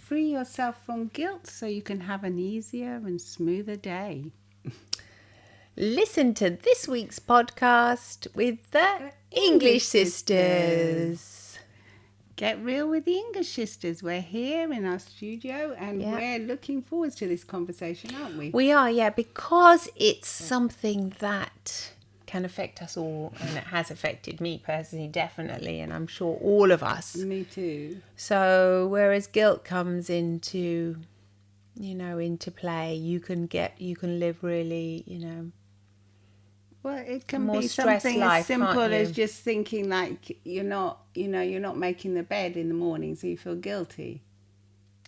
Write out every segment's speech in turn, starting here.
free yourself from guilt so you can have an easier and smoother day. Listen to this week's podcast with the English Sisters. Get real with the English Sisters. We're here in our studio and we're looking forward to this conversation, aren't we? We are, yeah, because it's something that can affect us all, and it has affected me personally, definitely, and I'm sure all of us. Me too. So whereas guilt comes into play, you can live really, well, it can more be stressed something life, as simple can't you? as just thinking like you're not making the bed in the morning, so you feel guilty.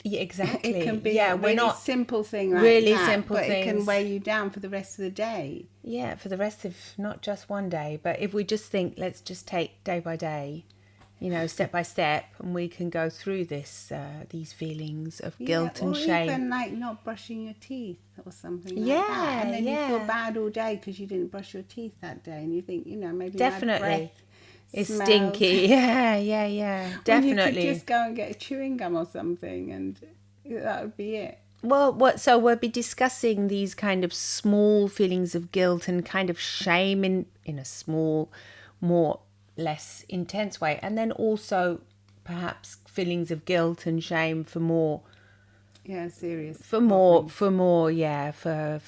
Yeah, exactly. It can be we're really not simple thing like really that, simple but things. it can weigh you down for the rest of the day. Yeah, for the rest of not just one day, but if we just think, let's just take day by day, step by step, and we can go through these feelings of guilt and shame. Or even like not brushing your teeth or something like that. And then you feel bad all day because you didn't brush your teeth that day, and you think, maybe definitely my breath it's smells. stinky. Yeah, definitely. When you could just go and get a chewing gum or something, and that would be it. Well, so we'll be discussing these kind of small feelings of guilt and kind of shame in a small, less intense way, and then also perhaps feelings of guilt and shame for more. Yeah, serious. For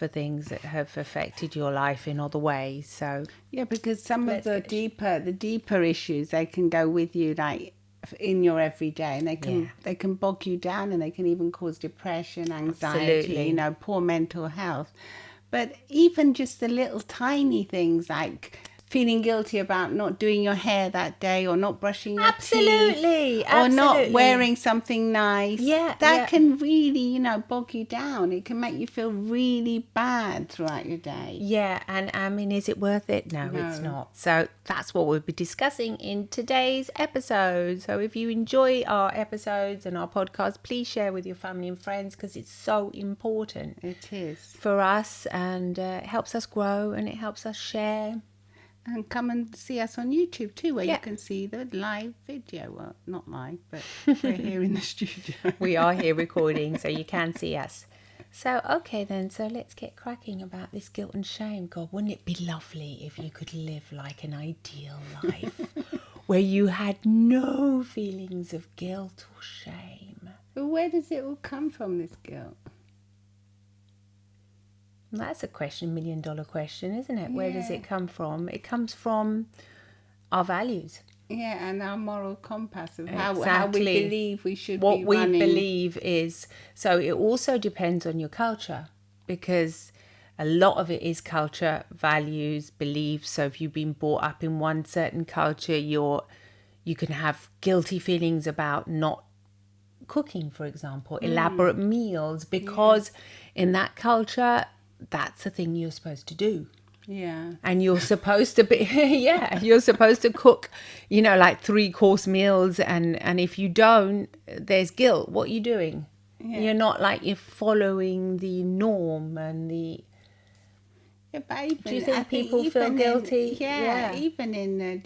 things that have affected your life in other ways. So yeah, because some of the deeper issues, they can go with you like in your everyday, and they can bog you down, and they can even cause depression, anxiety, Absolutely. Poor mental health. But even just the little tiny things like feeling guilty about not doing your hair that day, or not brushing your teeth, or not wearing something nice. That can really, bog you down. It can make you feel really bad throughout your day. Yeah, and I mean, is it worth it? No, it's not. So that's what we'll be discussing in today's episode. So if you enjoy our episodes and our podcast, please share with your family and friends, because it's so important. It is. For us, and it helps us grow, and it helps us share. And come and see us on YouTube too, where you can see the live video. Well, not live, but we're here in the studio. We are here recording, so you can see us. So, okay then, so let's get cracking about this guilt and shame. God, wouldn't it be lovely if you could live like an ideal life where you had no feelings of guilt or shame? But where does it all come from, this guilt? That's a question, $1 million question, isn't it? Yeah. Where does it come from? It comes from our values. Yeah, and our moral compass of how we believe we should what be we running. Believe is, so it also depends on your culture, because a lot of it is culture, values, beliefs. So if you've been brought up in one certain culture, you can have guilty feelings about not cooking, for example, elaborate meals, because in that culture, that's the thing you're supposed to do. Yeah. And you're supposed to be, you're supposed to cook, like 3-course meals. And if you don't, there's guilt. What are you doing? Yeah. You're not you're following the norm and the... Yeah, but even, do you think people feel guilty? Even in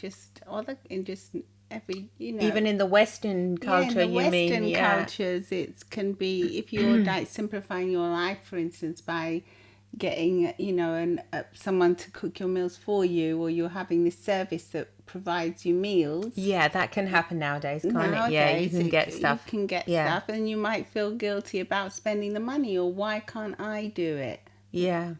every, Even in the Western culture, in the Western cultures, it can be, if you're simplifying your life, for instance, by getting someone to cook your meals for you, or you're having this service that provides you meals. Yeah, that can happen nowadays, can't it? Yeah, you can get stuff. You can get stuff, and you might feel guilty about spending the money, or why can't I do it? Yeah.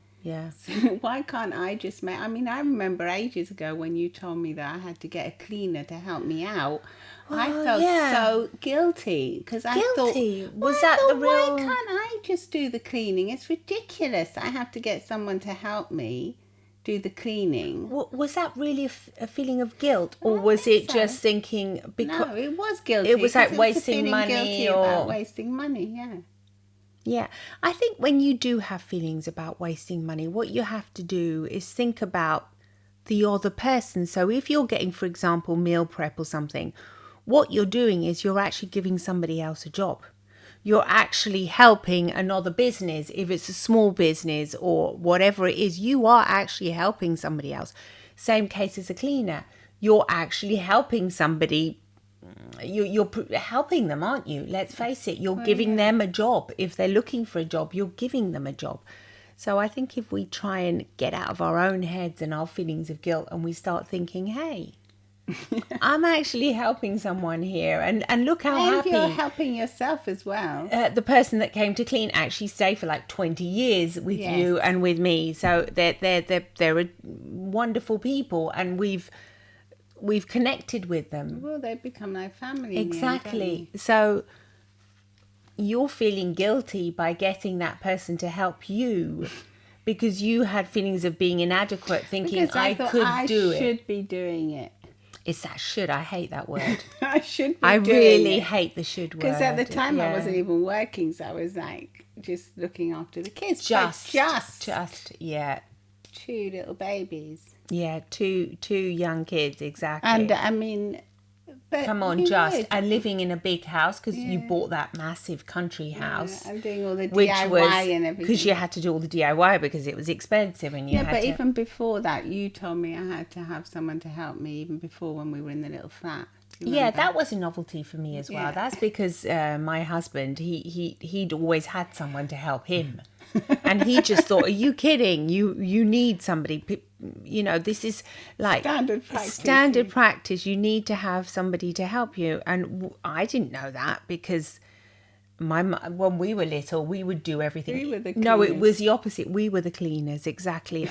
So why can't I just make... I mean, I remember ages ago when you told me that I had to get a cleaner to help me out. I felt so guilty, because I thought, why can't I just do the cleaning? It's ridiculous. I have to get someone to help me do the cleaning. Was that really a feeling of guilt, or was it just thinking... No, it was guilty. It was wasting money, about wasting money, Yeah, I think when you do have feelings about wasting money, what you have to do is think about the other person. So if you're getting, for example, meal prep or something, what you're doing is you're actually giving somebody else a job. You're actually helping another business. If it's a small business or whatever it is, you are actually helping somebody else. Same case as a cleaner. You're actually helping somebody you're helping them, aren't you? Let's face it, you're giving them a job. If they're looking for a job, you're giving them a job. So I think if we try and get out of our own heads and our feelings of guilt, and we start thinking, hey, I'm actually helping someone here, and look how happy. You're helping yourself as well. The person that came to clean actually stayed for like 20 years with you and with me. So they're wonderful people, and we've connected with them. Well, they become like family. Exactly. So you're feeling guilty by getting that person to help you because you had feelings of being inadequate, thinking because I could do it. I should be doing it. It's that should. I hate that word. I should be I doing really it. hate the should word. Because at the time I wasn't even working, so I was like just looking after the kids. Just, yeah. 2 little babies. Yeah, two young kids, exactly. And I mean, but come on, and living in a big house because you bought that massive country house. And doing all the DIY and everything. Because you had to do all the DIY because it was expensive and you had but to... even before that, you told me I had to have someone to help me even before when we were in the little flat. Yeah, that was a novelty for me as well. Yeah. That's because my husband, he'd always had someone to help him. And he just thought, are you kidding? You need somebody. You know, this is like standard practice. You need to have somebody to help you. And I didn't know that because when we were little, we would do everything. We were the cleaners. No, it was the opposite. We were the cleaners, exactly.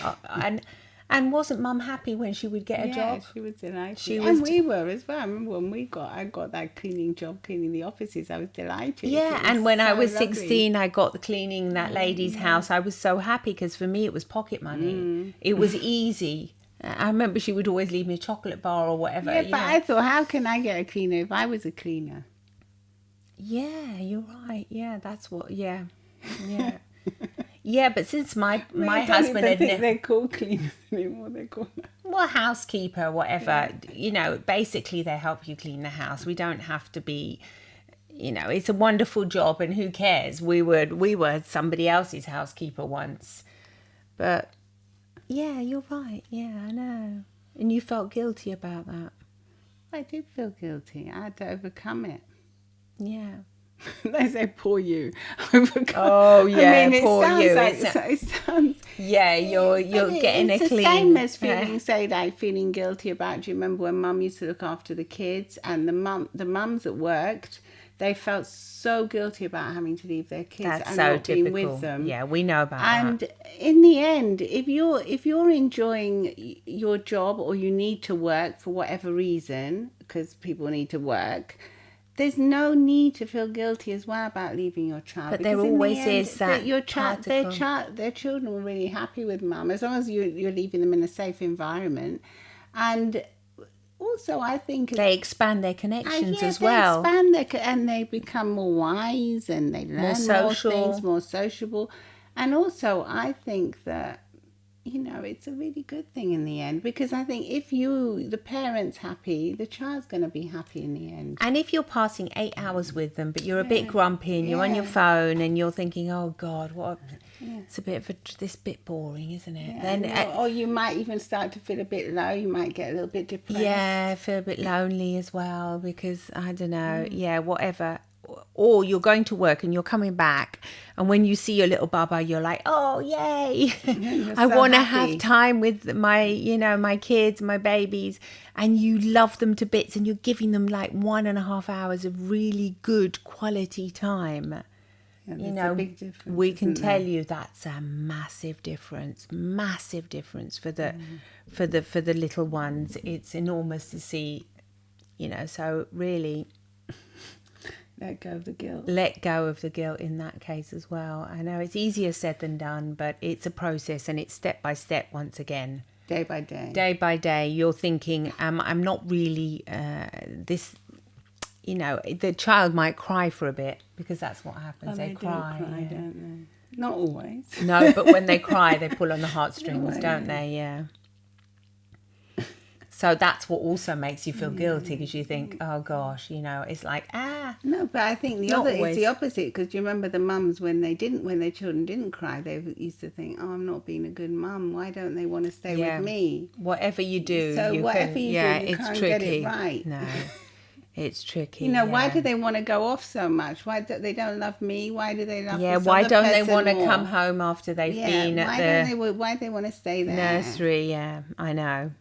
And wasn't Mum happy when she would get a job? Yeah, she was delighted. And we were as well. I remember when I got that cleaning job, cleaning the offices, I was delighted. Yeah, and when I was 16, I got the cleaning that lady's house. I was so happy because for me it was pocket money. It was easy. I remember she would always leave me a chocolate bar or whatever. Yeah, but I thought, how can I get a cleaner if I was a cleaner? Yeah, you're right. Yeah, that's what, yeah. Yeah, but since my husband had they're called cleaners anymore. They're called housekeeper, whatever. Yeah. You know, basically they help you clean the house. We don't have to be, you know, it's a wonderful job, and who cares? We were somebody else's housekeeper once, but yeah, you're right. Yeah, I know. And you felt guilty about that. I did feel guilty. I had to overcome it. Yeah. They say, poor you. Oh yeah, I mean, poor you. It sounds. Yeah, you're getting a clean. It's the same as feeling guilty about. Do you remember when Mum used to look after the kids, and the mums that worked, they felt so guilty about having to leave their kids and not being with them. Yeah, we know about that. And in the end, if you're enjoying your job, or you need to work for whatever reason, because people need to work, there's no need to feel guilty as well about leaving your child. But there always is that their children were really happy with Mum, as long as you're leaving them in a safe environment. And also, I think they expand their connections as well. They expand and they become more wise, and they learn more things, more sociable. And also, I think that, you know, it's a really good thing in the end, because I think if the parent's happy, the child's going to be happy in the end. And if you're passing 8 hours with them, but you're a bit grumpy and you're on your phone and you're thinking, oh God, what? It's a bit boring, isn't it? Yeah, then, or you might even start to feel a bit low. You might get a little bit depressed. Yeah, feel a bit lonely as well, because I don't know. Yeah, whatever. Or you're going to work and you're coming back, and when you see your little bubba, you're like, oh yay, I want to have time with my kids, my babies, and you love them to bits, and you're giving them like 1.5 hours of really good quality time. Yeah, a big difference, we can tell you that's a massive difference for the little ones. It's enormous to see, so really let go of the guilt. Let go of the guilt in that case as well. I know it's easier said than done, but it's a process, and it's step by step once again. Day by day. Day by day, you're thinking, I'm not really this. The child might cry for a bit, because that's what happens. They cry, don't they? Not always. No, but when they cry, they pull on the heartstrings, don't they? Yeah. So that's what also makes you feel guilty, because you think, oh gosh, it's like, No, but I think it's the opposite, because you remember the mums when their children didn't cry, they used to think, oh, I'm not being a good mum. Why don't they want to stay with me? Whatever you do, you can't tricky. Get it right. No. It's tricky. You know, why do they want to go off so much? Why do they don't love me? Why do they love this why other don't they person want to more? come home after they've been at Why do they want to stay there? nursery? Yeah, I know.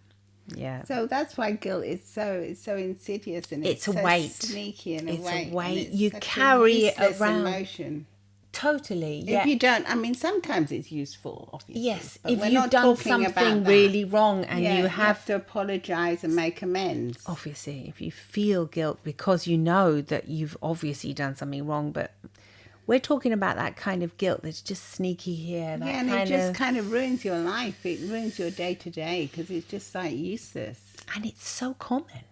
Yeah. So that's why guilt is so insidious, and It's a so weight. sneaky in It's a a way. weight. And You such carry it useless around. emotion. Totally. Yeah. If you don't, I mean, sometimes it's useful, obviously. Yes, but if we're you've not done talking something about that. really wrong and Yeah, you have to apologize and make amends. obviously, if you feel guilt because you know that you've obviously done something wrong, but we're talking about that kind of guilt that's just sneaky here. That And it just kind of ruins your life. It ruins your day to day because it's just like useless. And it's so common.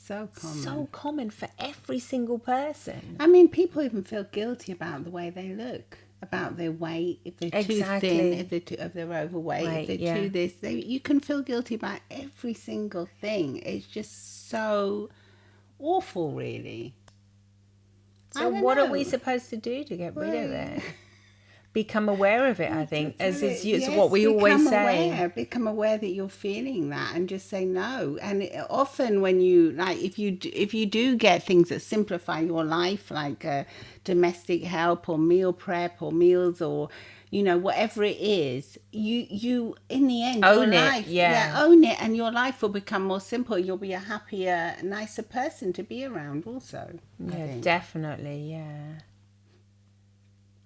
So common. So common for every single person. I mean, people even feel guilty about the way they look, about their weight, if they're too thin, if they're overweight, if they're too this. You can feel guilty about every single thing. It's just so awful, really. So what are we supposed to do to get rid of it? Become aware of it, I think, it's what we always say. Become aware that you're feeling that, and just say no. And often when you, like, if you do get things that simplify your life, like domestic help or meal prep or meals or, you know, whatever it is, you in the end own your it, life, own it, and your life will become more simple. You'll be a happier, nicer person to be around also. Yeah, definitely, yeah.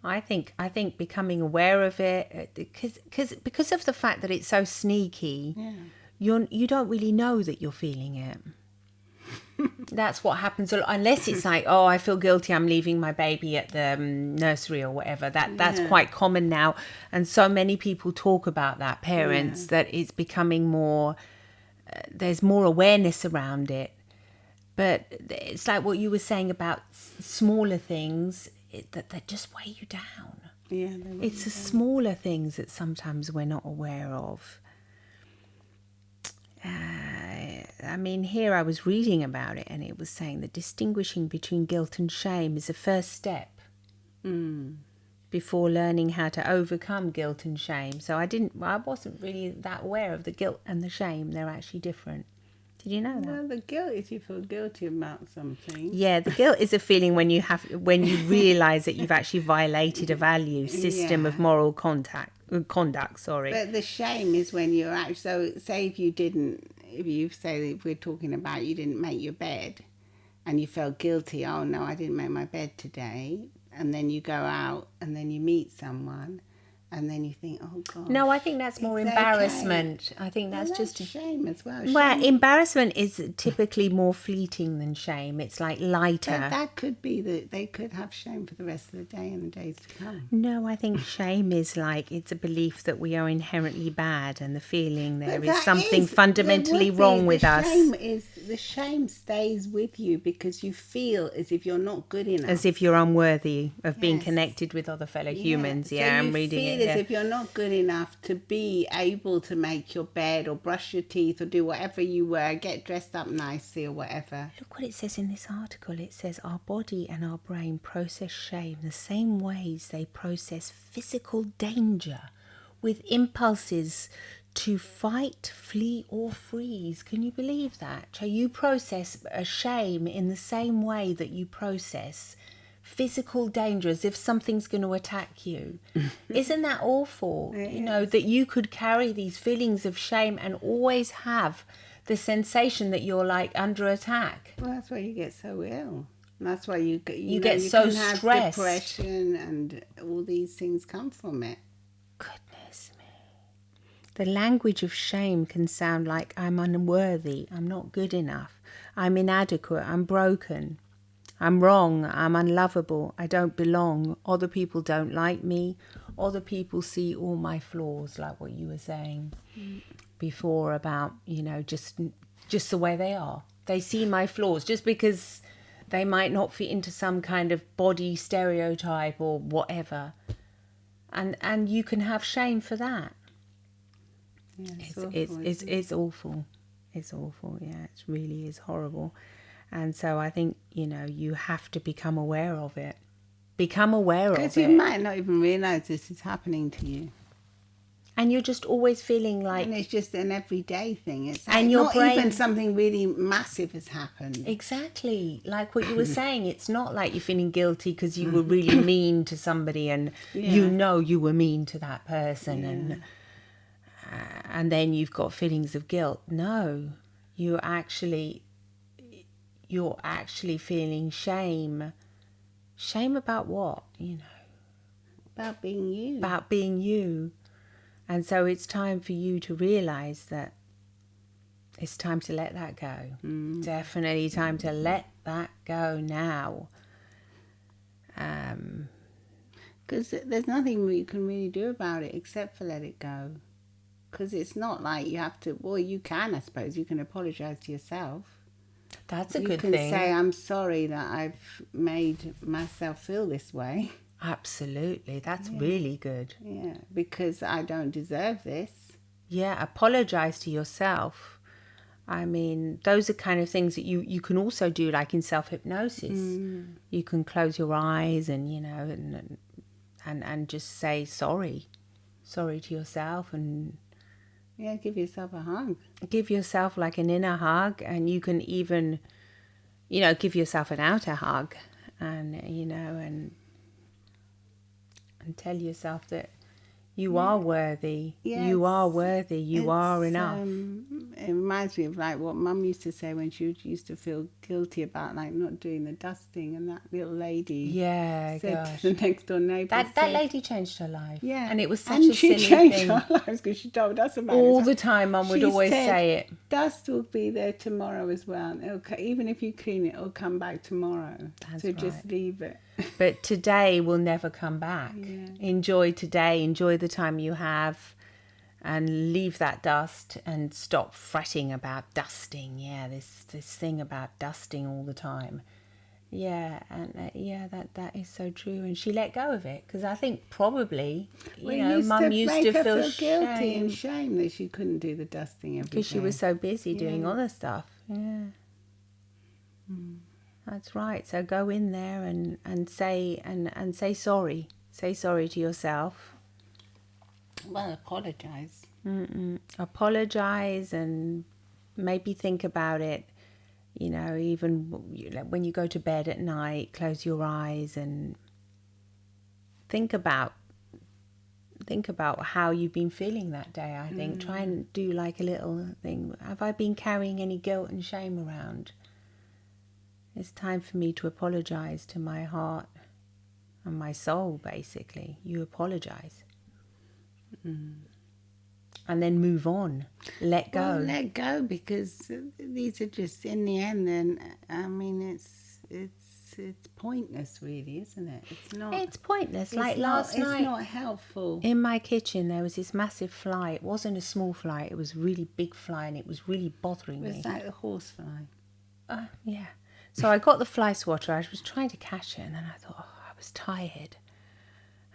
I think becoming aware of it, because of the fact that it's so sneaky, you don't really know that you're feeling it. That's what happens unless it's like, oh, I feel guilty, I'm leaving my baby at the nursery or whatever. That's quite common now, and so many people talk about that, parents, that it's becoming more. There's more awareness around it, but it's like what you were saying about smaller things. That just weigh you down. Yeah, it's the smaller things that sometimes we're not aware of. I mean, here I was reading about it, and it was saying that distinguishing between guilt and shame is the first step before learning how to overcome guilt and shame. So I wasn't really that aware of the guilt and the shame. They're actually different. Did you know that? Well, the guilt is you feel guilty about something. Yeah, the guilt is a feeling when you realise that you've actually violated a value system of moral conduct. Sorry. But the shame is when you're actually. So, say if we're talking about you didn't make your bed, and you felt guilty. Oh no, I didn't make my bed today, and then you go out and then you meet someone. And then you think, oh God. No, I think that's more embarrassment. Okay. I think that's just shame as well. Well, embarrassment is typically more fleeting than shame. It's like lighter. But that could be that they could have shame for the rest of the day and the days to come. No, I think shame is like, it's a belief that we are inherently bad, and the feeling there is something fundamentally wrong with us. The shame stays with you because you feel as if you're not good enough. As if you're unworthy of being connected with other fellow humans. So I'm reading it. As if you're not good enough to be able to make your bed or brush your teeth or do whatever you were, get dressed up nicely or whatever. Look what it says in this article. It says our body and our brain process shame the same ways they process physical danger, with impulses to fight, flee or freeze. Can you believe that? So you process a shame in the same way that you process physical danger, as if something's going to attack you. Isn't that awful? You know, that you could carry these feelings of shame and always have the sensation that you're like under attack. Well, that's why you get so ill. That's why you get so stressed. Depression and all these things come from it. Goodness me. The language of shame can sound like I'm unworthy, I'm not good enough, I'm inadequate, I'm broken, I'm wrong, I'm unlovable, I don't belong, other people don't like me, other people see all my flaws, like what you were saying before about, you know, just the way they are. They see my flaws just because they might not fit into some kind of body stereotype or whatever. And you can have shame for that. Yeah, it's awful. It's awful. Yeah, it really is horrible. And so I think, you know, you have to become aware of it. Become aware of it. Because you might not even realise this is happening to you. And you're just always feeling like... And it's just an everyday thing. It's like And your not brain... even something really massive has happened. Exactly. Like what you were saying, it's not like you're feeling guilty because you were really mean to somebody and you know you were mean to that person and then you've got feelings of guilt. No, you're actually feeling shame. Shame about what, you know? About being you. About being you. And so it's time for you to realise that it's time to let that go. Definitely time to let that go now. Because there's nothing you can really do about it except for let it go. Because it's not like you have to... Well, you can, I suppose. You can apologise to yourself. That's a good thing. You can say, I'm sorry that I've made myself feel this way. Absolutely. That's really good. Yeah, because I don't deserve this. Yeah, apologise to yourself. I mean, those are kind of things that you can also do, like in self-hypnosis. You can close your eyes and, you know, and just say sorry to yourself and... Yeah, give yourself a hug. Give yourself like an inner hug, and you can even, you know, give yourself an outer hug and, you know, and tell yourself that you are worthy. Yeah, you are worthy. You are enough. It reminds me of like what Mum used to say when she used to feel guilty about like not doing the dusting, and that little lady said to the next door neighbour. That lady changed her life. Yeah, and it was such and a silly thing. she changed our lives because she told us about it all the time. Mum would always say it. Dust will be there tomorrow as well. And even if you clean it, it'll come back tomorrow. That's so right. Just leave it. But today will never come back. Yeah. Enjoy today. Enjoy the time you have. And leave that dust and stop fretting about dusting. Yeah, this thing about dusting all the time. Yeah, and that is so true. And she let go of it because I think probably, you know, Mum used to feel guilty and shame that she couldn't do the dusting every day. Because she was so busy doing other stuff. Yeah. That's right. So go in there and say sorry. Say sorry to yourself. Well, apologise. Apologise and maybe think about it. You know, even when you go to bed at night, close your eyes and think about how you've been feeling that day. I think try and do like a little thing. Have I been carrying any guilt and shame around? It's time for me to apologise to my heart and my soul, basically. You apologise. And then move on. Let go. Well, let go, because these are just, in the end, then, I mean, it's pointless, really, isn't it? It's pointless. Like last night. It's not helpful. In my kitchen, there was this massive fly. It wasn't a small fly. It was a really big fly, and it was really bothering me. It was like a horsefly. Yeah. So I got the fly swatter. I was trying to catch it, and then I thought, I was tired.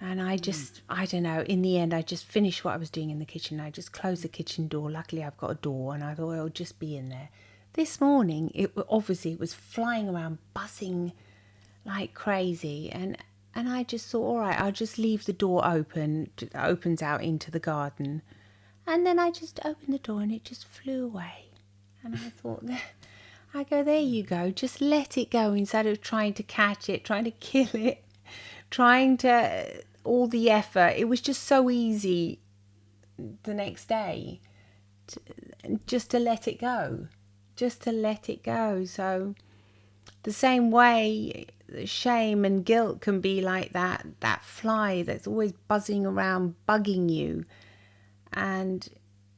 And I don't know, in the end, I just finished what I was doing in the kitchen. I just closed the kitchen door. Luckily, I've got a door, and I thought, it'll just be in there. This morning, it was flying around, buzzing like crazy. And I just thought, all right, I'll just leave the door open. It opens out into the garden. And then I just opened the door, and it just flew away. And I thought, there you go. Just let it go instead of trying to catch it, trying to kill it, trying to... all the effort. It was just so easy the next day just to let it go. So the same way shame and guilt can be like that fly that's always buzzing around, bugging you. And,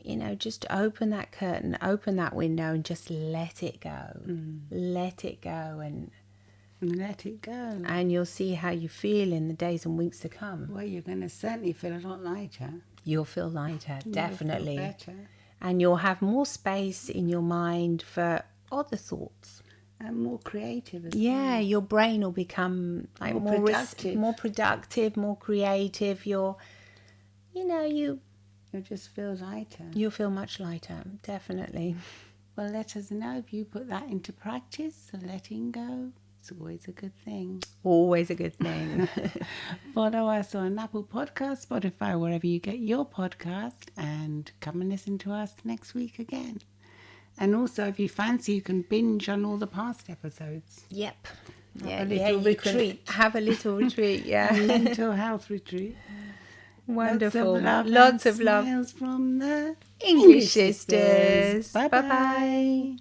you know, just open that curtain, open that window and just let it go. Let it go and let it go. And you'll see how you feel in the days and weeks to come. Well, you're going to certainly feel a lot lighter. You'll feel lighter, definitely. You'll feel better. And you'll have more space in your mind for other thoughts. And more creative as well. Yeah, your brain will become like more productive, more creative. You'll just feel lighter. You'll feel much lighter, definitely. Well, let us know if you put that into practice, so letting go. It's always a good thing. Always a good thing. Follow us on Apple Podcasts, Spotify, wherever you get your podcast, and come and listen to us next week again. And also, if you fancy, you can binge on all the past episodes. Yep. Have a little retreat. Have a little retreat, yeah. A mental health retreat. Wonderful. Lots of love. Smiles from the English sisters. Bye-bye. Bye-bye.